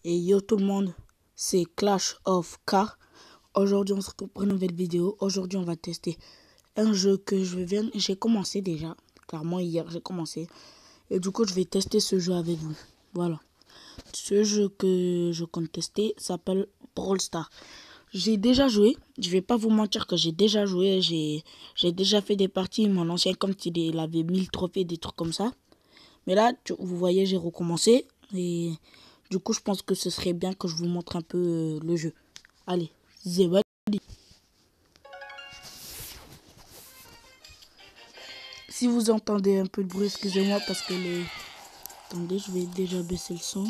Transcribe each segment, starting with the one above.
Et yo tout le monde, c'est Clash of Car. Aujourd'hui on se retrouve pour une nouvelle vidéo. Aujourd'hui on va tester un jeu que j'ai commencé déjà. Clairement hier j'ai commencé. Et du coup je vais tester ce jeu avec vous. Voilà. Ce jeu que je compte tester s'appelle Brawl Stars. J'ai déjà joué. Je vais pas vous mentir que j'ai déjà joué. J'ai déjà fait des parties. Mon ancien compte il avait 1000 trophées, des trucs comme ça. Mais là, vous voyez, j'ai recommencé. Et du coup, je pense que ce serait bien que je vous montre un peu le jeu. Allez, c'est parti. Si vous entendez un peu de bruit, excusez-moi parce que les... Attendez, je vais déjà baisser le son.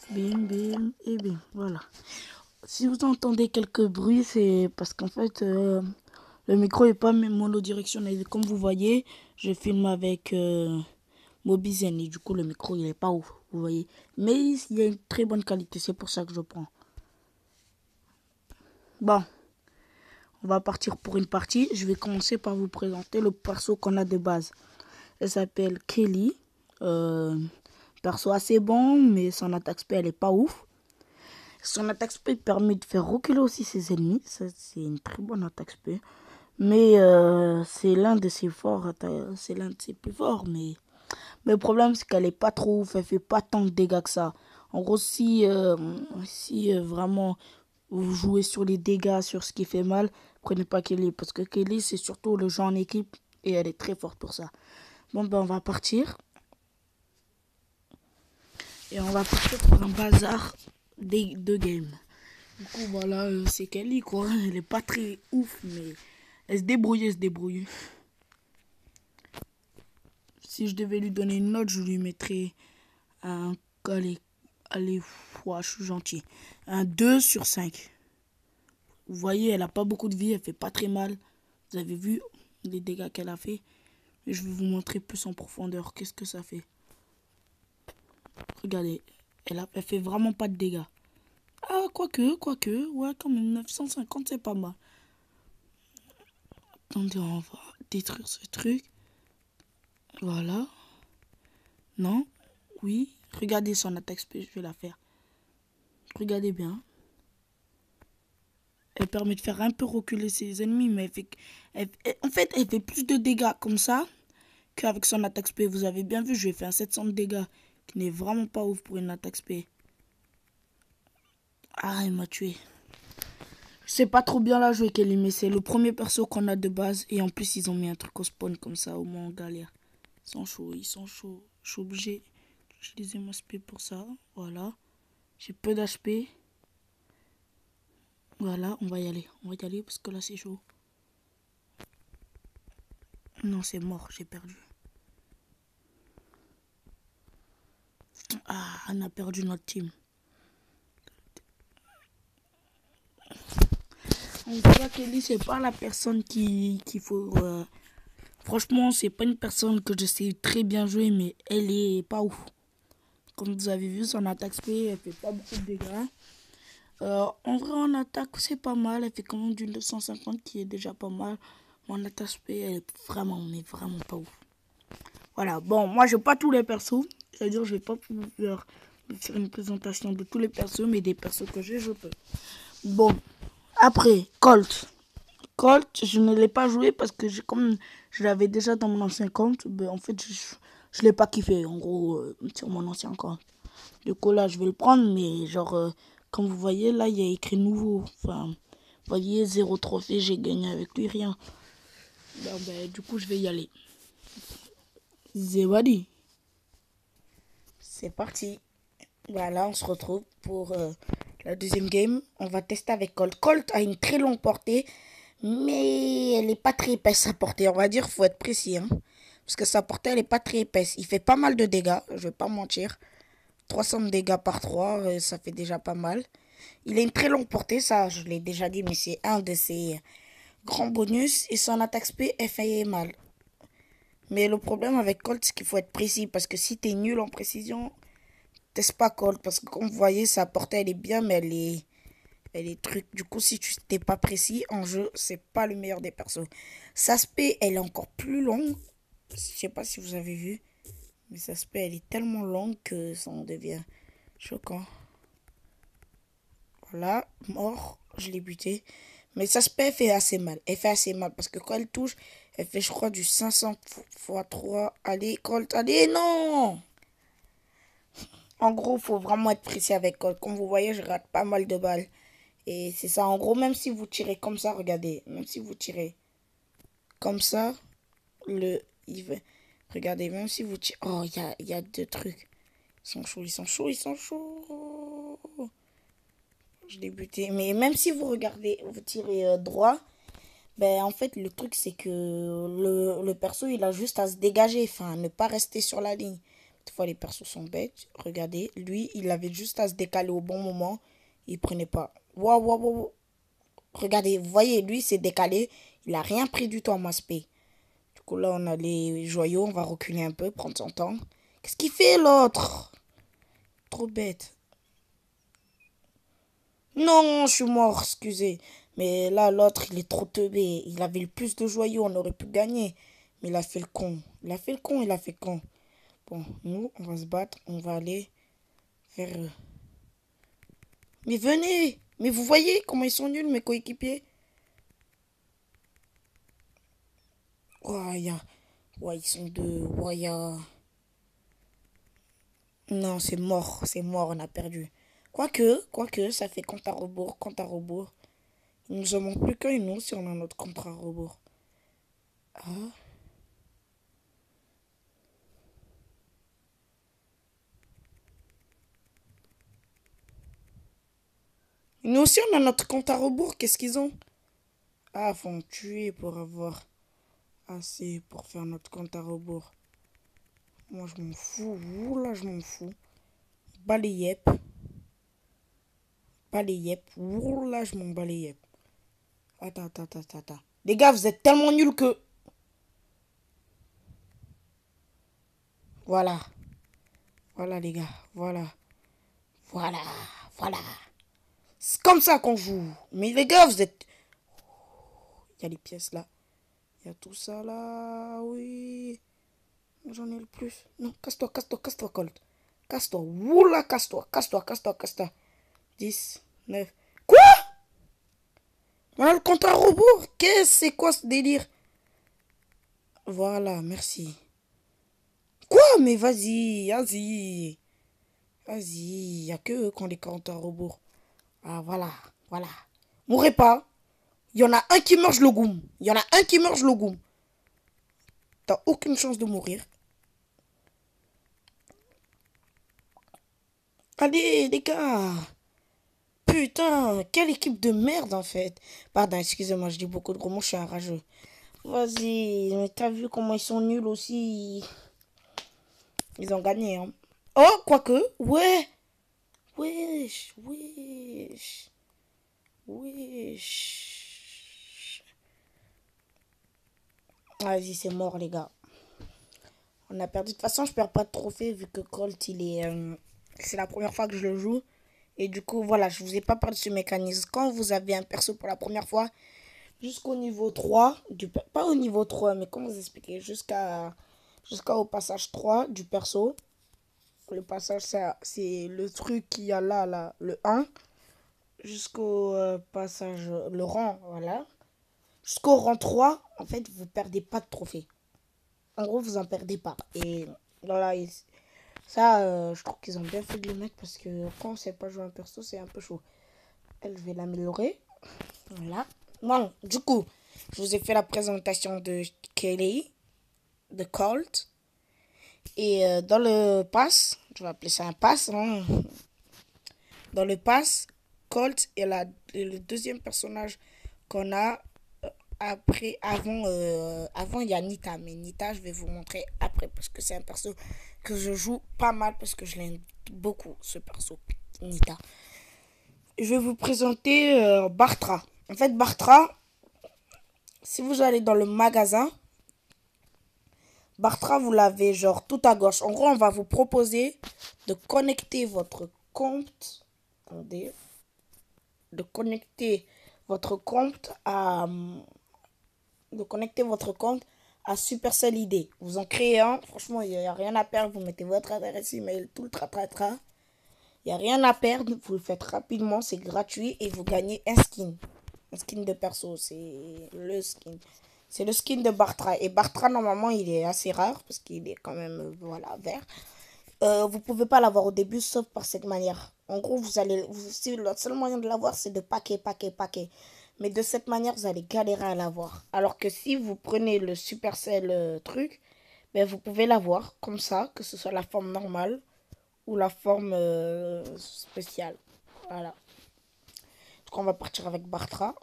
Bim, bim, et bim, voilà. Si vous entendez quelques bruits, c'est parce qu'en fait, le micro n'est pas monodirectionnel. Comme vous voyez, je filme avec Mobizen et du coup, le micro, il est pas ouf, vous voyez. Mais il y a une très bonne qualité, c'est pour ça que je prends. Bon, on va partir pour une partie. Je vais commencer par vous présenter le perso qu'on a de base. Elle s'appelle Kelly. Perso assez bon, mais son attaque spé, elle est pas ouf. Son attaque spé permet de faire reculer aussi ses ennemis. Ça, c'est une très bonne attaque spé. Mais c'est l'un de ses forts. C'est l'un de ses plus forts. Mais le problème, c'est qu'elle est pas trop ouf. Elle fait pas tant de dégâts que ça. En gros, si vraiment vous jouez sur les dégâts, sur ce qui fait mal, prenez pas Kelly. Parce que Kelly, c'est surtout le jeu en équipe. Et elle est très forte pour ça. Bon, ben, on va partir. Et on va partir pour un bazar de game. Du coup, voilà, c'est Kelly, quoi. Elle est pas très ouf, mais elle se débrouille. Si je devais lui donner une note, je lui mettrais un... Allez, je suis gentil. Un 2 sur 5. Vous voyez, elle a pas beaucoup de vie, elle fait pas très mal. Vous avez vu les dégâts qu'elle a fait. Et je vais vous montrer plus en profondeur qu'est-ce que ça fait. Regardez, elle fait vraiment pas de dégâts. Ah, quoique, ouais, quand même, 950, c'est pas mal. Attendez, on va détruire ce truc. Voilà. Non, oui. Regardez son attaque spé, je vais la faire. Regardez bien. Elle permet de faire un peu reculer ses ennemis, mais en fait, elle fait plus de dégâts comme ça qu'avec son attaque spé. Vous avez bien vu, je lui ai fait un 700 de dégâts, qui n'est vraiment pas ouf pour une attaque spé. Ah, il m'a tué. C'est pas trop bien là jouer Kelly, mais c'est le premier perso qu'on a de base. Et en plus, ils ont mis un truc au spawn comme ça, au moins on galère. Ils sont chauds. Je suis obligé d'utiliser mon SP pour ça. Voilà. J'ai peu d'HP. Voilà, on va y aller. On va y aller parce que là, c'est chaud. Non, c'est mort, j'ai perdu. Ah, on a perdu notre team. On voit Kelly, c'est pas la personne qu'il faut... Franchement, c'est pas une personne que je sais très bien jouer, mais elle est pas ouf. Comme vous avez vu, son attaque spé, elle fait pas beaucoup de dégâts. En vrai, en attaque, c'est pas mal. Elle fait quand même du 250 qui est déjà pas mal. Mon attaque spé, elle est vraiment, mais vraiment pas ouf. Voilà, bon, moi, j'ai pas tous les persos. C'est-à-dire, je vais pas pouvoir faire une présentation de tous les persos, mais des persos que j'ai, je peux. Bon, après, Colt. Colt, je ne l'ai pas joué parce que comme je l'avais déjà dans mon ancien compte, ben, en fait, je l'ai pas kiffé, en gros, sur mon ancien compte. Du coup, là, je vais le prendre, mais genre, comme vous voyez, là, il y a écrit nouveau. Enfin, vous voyez, 0 trophée, j'ai gagné avec lui, rien. Ben, du coup, je vais y aller. Zewadi. C'est parti. Voilà, on se retrouve pour la deuxième game. On va tester avec Colt. Colt a une très longue portée, mais elle n'est pas très épaisse sa portée. On va dire, faut être précis. Hein, parce que sa portée, elle n'est pas très épaisse. Il fait pas mal de dégâts, je vais pas mentir. 300 dégâts par 3, ça fait déjà pas mal. Il a une très longue portée, ça je l'ai déjà dit, mais c'est un de ses grands bonus. Et son attaque spé, elle fait mal. Mais le problème avec Colt, c'est qu'il faut être précis. Parce que si t'es nul en précision, teste pas Colt. Parce que comme vous voyez, sa portée, elle est bien, mais elle est truc. Du coup, si tu t'es pas précis en jeu, c'est pas le meilleur des persos. Sa spé, elle est encore plus longue. Je sais pas si vous avez vu. Mais ça se peut, elle est tellement longue que ça en devient choquant. Voilà, mort, je l'ai buté. Mais ça se peut, elle fait assez mal. Elle fait assez mal parce que quand elle touche, elle fait, je crois, du 500 x 3. Allez, Colt, allez, non! En gros, il faut vraiment être précis avec Colt. Comme vous voyez, je rate pas mal de balles. Et c'est ça, en gros, même si vous tirez comme ça, regardez, même si vous tirez comme ça, il va, regardez, même si vous tirez, oh, il y a deux trucs. Ils sont chauds, ils sont chauds, ils sont chauds. Je l'ai buté. Mais même si vous regardez, vous tirez droit, ben en fait, le truc, c'est que le perso, il a juste à se dégager, enfin, ne pas rester sur la ligne. Des fois, les persos sont bêtes. Regardez, lui, il avait juste à se décaler au bon moment. Il prenait pas. Waouh, waouh, waouh. Regardez, vous voyez, lui, s'est décalé. Il a rien pris du tout à m'aspect. Du coup, là, on a les joyaux. On va reculer un peu, prendre son temps. Qu'est-ce qu'il fait, l'autre? Trop bête. Non, je suis mort, excusez. Mais là, l'autre, il est trop teubé. Il avait le plus de joyaux, on aurait pu gagner. Mais il a fait le con. Il a fait le con, il a fait le con. Bon, nous, on va se battre. On va aller vers eux. Mais venez! Mais vous voyez comment ils sont nuls, mes coéquipiers? Ouais, ouais, ils sont deux. Ouais, non, c'est mort, on a perdu. Quoique, ça fait compte à rebours, compte à rebours. Il nous en manque plus qu'un et nous si on a notre compte à rebours. Ah. Nous aussi on a notre compte à rebours, qu'est-ce qu'ils ont? Ah, faut en tuer pour avoir assez pour faire notre compte à rebours. Moi je m'en fous, oula je m'en fous. Balayep, balayep, oula je m'en balayep. Attends. Les gars, vous êtes tellement nuls que... Voilà, voilà les gars, voilà, voilà. C'est comme ça qu'on joue. Mais les gars, vous êtes... Il y a les pièces là. Il y a tout ça là, oui. J'en ai le plus. Non, casse-toi, Colt. Casse-toi, oula, casse-toi. 10, 9. Quoi? On a le compte à rebours. C'est quoi ce délire? Voilà, merci. Quoi? Mais vas-y. Y a que eux qui ont les comptes à rebours. Ah, voilà. Mourrez pas. Il y en a un qui meurt, je le goum. T'as aucune chance de mourir. Allez, les gars. Putain, quelle équipe de merde en fait. Pardon, excusez-moi, je dis beaucoup de gros mots, je suis un rageux. Vas-y, mais t'as vu comment ils sont nuls aussi. Ils ont gagné, hein. Oh, quoique, ouais. Wesh. Vas-y, c'est mort, les gars. On a perdu. De toute façon, je perds pas de trophée vu que Colt, il est. C'est la première fois que je le joue. Et du coup, voilà, je vous ai pas parlé de ce mécanisme. Quand vous avez un perso pour la première fois, jusqu'au niveau 3, pas au niveau 3, mais comment vous expliquer, jusqu'au passage 3 du perso. Le passage, c'est le truc qu'il y a là, le 1. Jusqu'au passage, le rang, voilà. Jusqu'au rang 3, en fait, vous perdez pas de trophée. En gros, vous en perdez pas. Et voilà, ça, je trouve qu'ils ont bien fait de le mettre parce que quand on sait pas jouer un perso, c'est un peu chaud. Elle, je vais l'améliorer. Voilà. Bon, du coup, je vous ai fait la présentation de Kelly, de Colt. Et dans le pass, je vais appeler ça un pass. Hein. Dans le pass, Colt est le deuxième personnage qu'on a. Avant, il y a Nita. Mais Nita, je vais vous montrer après parce que c'est un perso que je joue pas mal parce que je l'aime beaucoup, ce perso, Nita. Je vais vous présenter Bartra. En fait, Bartra, si vous allez dans le magasin, Bartra, vous l'avez genre tout à gauche. En gros, on va vous proposer de connecter votre compte. Attendez. De connecter votre compte à. De connecter votre compte à Supercell ID. Vous en créez un. Franchement, il n'y a rien à perdre. Vous mettez votre adresse email, tout le tra-tra-tra. Il n'y a rien à perdre. Vous le faites rapidement. C'est gratuit. Et vous gagnez un skin. Un skin de perso. C'est le skin. C'est le skin de Bartra. Et Bartra, normalement, il est assez rare. Parce qu'il est quand même, voilà, vert. Vous pouvez pas l'avoir au début, sauf par cette manière. En gros, le seul moyen de l'avoir, c'est de paquer. Mais de cette manière, vous allez galérer à l'avoir. Alors que si vous prenez le Supercell truc, ben vous pouvez l'avoir comme ça, que ce soit la forme normale ou la forme spéciale. Voilà. Donc on va partir avec Bartra.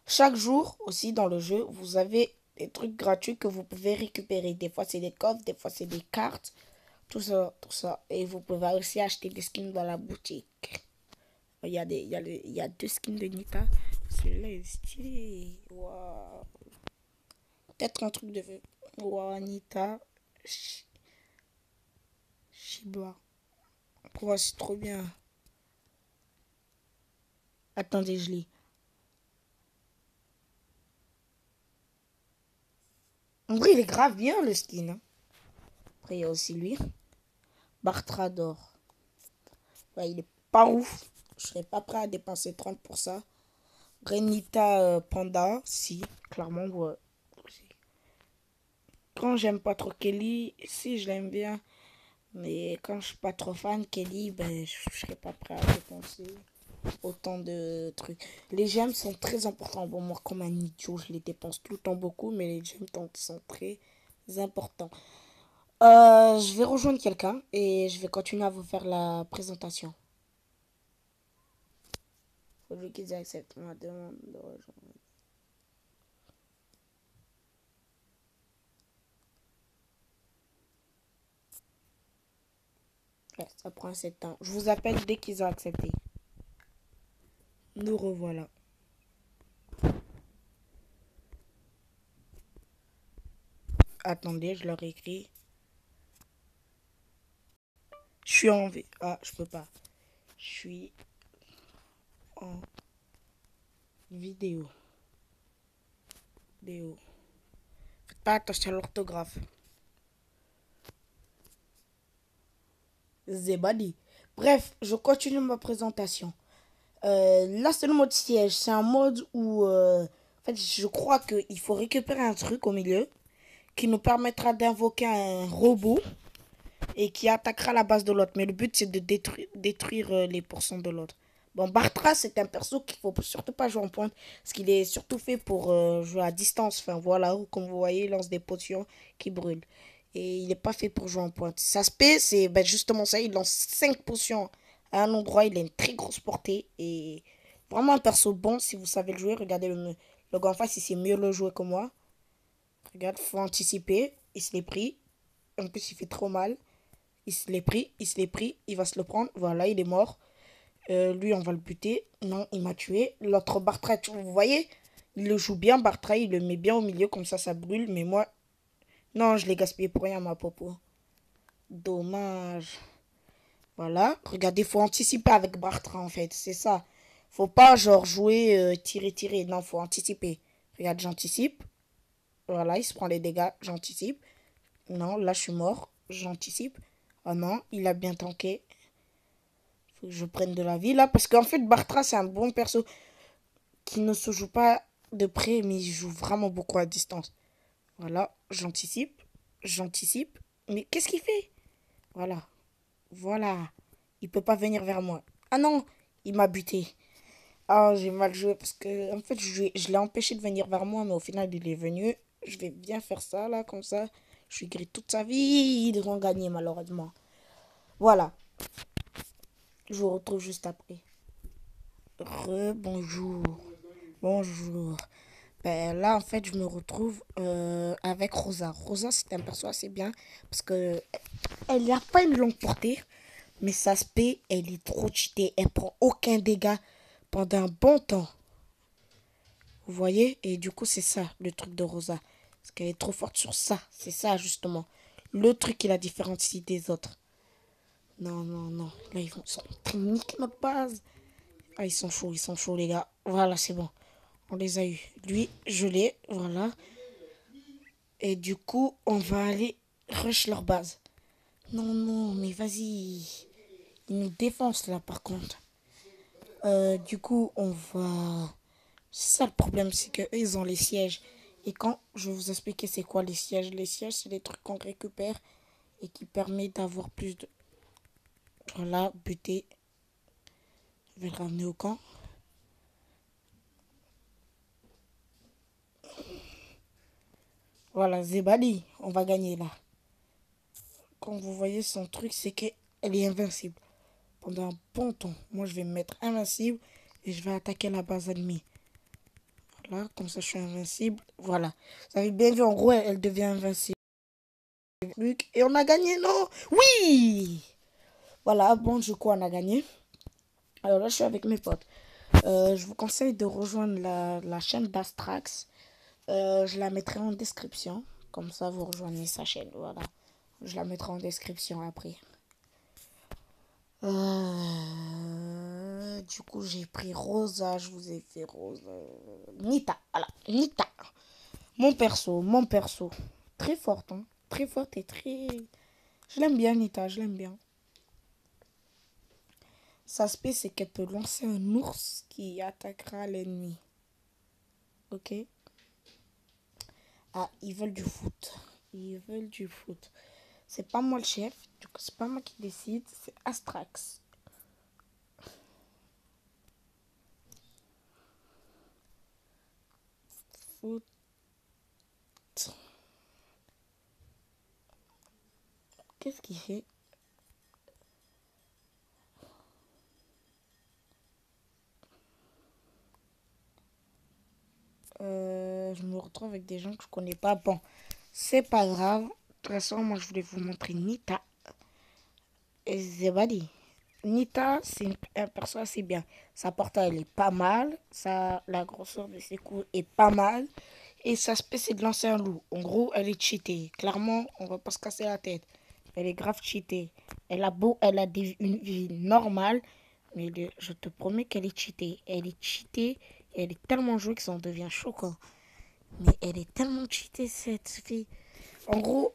Chaque jour aussi dans le jeu, vous avez des trucs gratuits que vous pouvez récupérer. Des fois c'est des coffres, des fois c'est des cartes, tout ça, tout ça. Et vous pouvez aussi acheter des skins dans la boutique. Il y a deux skins de Nita. Celui-là est stylé. Wow. Peut-être un truc de... Wow, Nita. Shiba. Wow, c'est trop bien. Attendez, je lis. En vrai, il est grave bien le skin. Hein. Après, il y a aussi lui. Bartrador. Ouais, il est pas ouf. Je serais pas prêt à dépenser 30 pour ça. Renita Panda, si, clairement, ouais. Quand j'aime pas trop Kelly, si je l'aime bien. Mais quand je suis pas trop fan, Kelly, ben, je serais pas prêt à dépenser autant de trucs. Les gemmes sont très importants. Bon, moi, comme un idiot, je les dépense tout le temps beaucoup, mais les gemmes sont très importants. Je vais rejoindre quelqu'un et je vais continuer à vous faire la présentation. Faut qu'ils acceptent ma demande de rejoindre. Ouais, ça prend 7 ans. Je vous appelle dès qu'ils ont accepté. Nous revoilà. Attendez, je leur écris. Je suis en... Ah, je peux pas. Je suis en vidéo. Faites pas attention à l'orthographe. Zebadi. Bref, je continue ma présentation. Là, c'est le mode siège. C'est un mode où, en fait, je crois qu'il faut récupérer un truc au milieu qui nous permettra d'invoquer un robot et qui attaquera la base de l'autre. Mais le but, c'est de détruire les pourcents de l'autre. Bon, Bartra, c'est un perso qu'il faut surtout pas jouer en pointe. Parce qu'il est surtout fait pour jouer à distance. Enfin, voilà, comme vous voyez, il lance des potions qui brûlent. Et il n'est pas fait pour jouer en pointe. Sa spé, c'est ben, justement ça. Il lance 5 potions à un endroit. Il a une très grosse portée. Et vraiment un perso bon si vous savez le jouer. Regardez le gars en face, il sait mieux le jouer que moi. Regarde, faut anticiper. Il se l'est pris. En plus, il fait trop mal. Il se l'est pris, il va se le prendre. Voilà, il est mort. Lui, on va le buter. Non, il m'a tué. L'autre Bartra, vous voyez, il le joue bien, Bartra, il le met bien au milieu, comme ça brûle. Mais moi, non, je l'ai gaspillé pour rien, ma popo. Dommage. Voilà, regardez, faut anticiper avec Bartra, en fait, c'est ça. Faut pas, genre, jouer, tirer. Non, faut anticiper. Regarde, j'anticipe. Voilà, il se prend les dégâts, j'anticipe. Non, là, je suis mort. J'anticipe. Oh non, il a bien tanké. Faut que je prenne de la vie là. Parce qu'en fait, Bartra, c'est un bon perso qui ne se joue pas de près, mais il joue vraiment beaucoup à distance. Voilà, j'anticipe. J'anticipe. Mais qu'est-ce qu'il fait? Voilà. Voilà. Il peut pas venir vers moi. Ah non, il m'a buté. Ah, j'ai mal joué parce que, en fait, je l'ai empêché de venir vers moi, mais au final, il est venu. Je vais bien faire ça là, comme ça. Je suis gris toute sa vie. Ils vont gagner, malheureusement. Voilà. Je vous retrouve juste après. Bonjour. Bonjour. Ben, là, en fait, je me retrouve avec Rosa. Rosa, c'est un perso assez bien parce que elle n'a pas une longue portée, mais sa spé, elle est trop cheatée. Elle prend aucun dégât pendant un bon temps. Vous voyez? Et du coup, c'est ça, le truc de Rosa. Parce qu'elle est trop forte sur ça. C'est ça, justement. Le truc qui la différencie des autres. Non, non, non. Là, ils sont niquer notre base. Ah, ils sont chauds, les gars. Voilà, c'est bon. On les a eu. Lui, je l'ai, voilà. Et du coup, on va aller rush leur base. Non, non, mais vas-y. Ils nous défoncent là, par contre. Du coup, on va... C'est ça le problème, c'est qu'eux, ils ont les sièges. Et quand je vais vous expliquer c'est quoi les sièges, c'est des trucs qu'on récupère et qui permettent d'avoir plus de... Voilà, buter. Je vais le ramener au camp. Voilà, Zebali, on va gagner là. Comme vous voyez, son truc, c'est qu'elle est invincible. Pendant un bon temps, moi, je vais me mettre invincible et je vais attaquer la base ennemie. Voilà, comme ça, je suis invincible. Voilà. Vous avez bien vu, en gros, elle devient invincible. Et on a gagné, non? Oui! Voilà, bon, du coup, on a gagné. Alors là, je suis avec mes potes. Je vous conseille de rejoindre la chaîne d'Astrax. Je la mettrai en description. Comme ça, vous rejoignez sa chaîne. Voilà. Je la mettrai en description après. Du coup, j'ai pris Rosa. Je vous ai fait Rosa. Nita. Voilà. Nita. Mon perso. Mon perso. Très forte. Hein. Très forte et très... Je l'aime bien, Nita. Je l'aime bien. Sa spé, c'est qu'elle peut lancer un ours qui attaquera l'ennemi. Ok? Ah, ils veulent du foot. Ils veulent du foot. C'est pas moi le chef. Du coup, c'est pas moi qui décide. C'est Astrax. Foot. Qu'est-ce qu'il fait? Je me retrouve avec des gens que je connais pas. Bon, c'est pas grave. De toute façon, moi, je voulais vous montrer Nita et Zebadi. Nita, c'est un perso assez bien. Sa portée, elle est pas mal. La grosseur de ses coups est pas mal. Et sa spé, c'est de lancer un loup. En gros, elle est cheatée. Clairement, on va pas se casser la tête. Elle est grave cheatée. Elle a une vie normale. Mais je te promets qu'elle est cheatée. Elle est cheatée. Et elle est tellement jouée que ça en devient choquant. Mais elle est tellement cheatée, cette fille. En gros,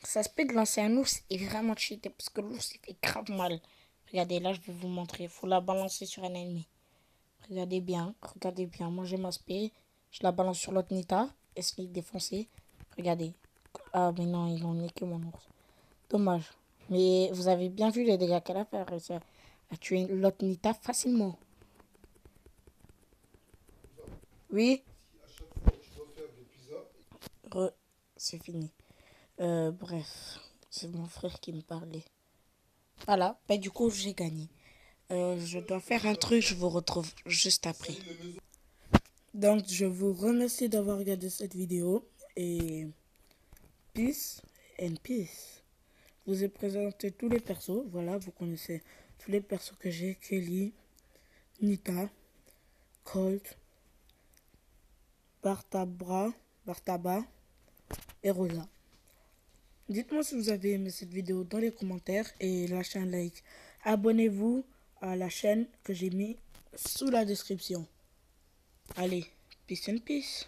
ça se peut de lancer un ours est vraiment cheaté. Parce que l'ours, il fait grave mal. Regardez, là, je vais vous montrer. Il faut la balancer sur un ennemi. Regardez bien. Regardez bien. Moi, j'ai ma spé. Je la balance sur l'autre Nita. Elle se fait défoncer. Regardez. Ah, mais non, ils ont niqué mon ours. Dommage. Mais vous avez bien vu les dégâts qu'elle a fait. Elle a réussi à tuer l'autre Nita facilement. Oui. C'est fini. Bref, c'est mon frère qui me parlait. Voilà, bah, du coup, j'ai gagné. Je dois faire un truc, je vous retrouve juste après. Donc, je vous remercie d'avoir regardé cette vidéo. Et peace and peace. Je vous ai présenté tous les persos. Voilà, vous connaissez tous les persos que j'ai. Kelly, Nita, Colt, Bartaba et Rosa. Dites-moi si vous avez aimé cette vidéo dans les commentaires et lâchez un like. Abonnez-vous à la chaîne que j'ai mis sous la description. Allez, peace and peace.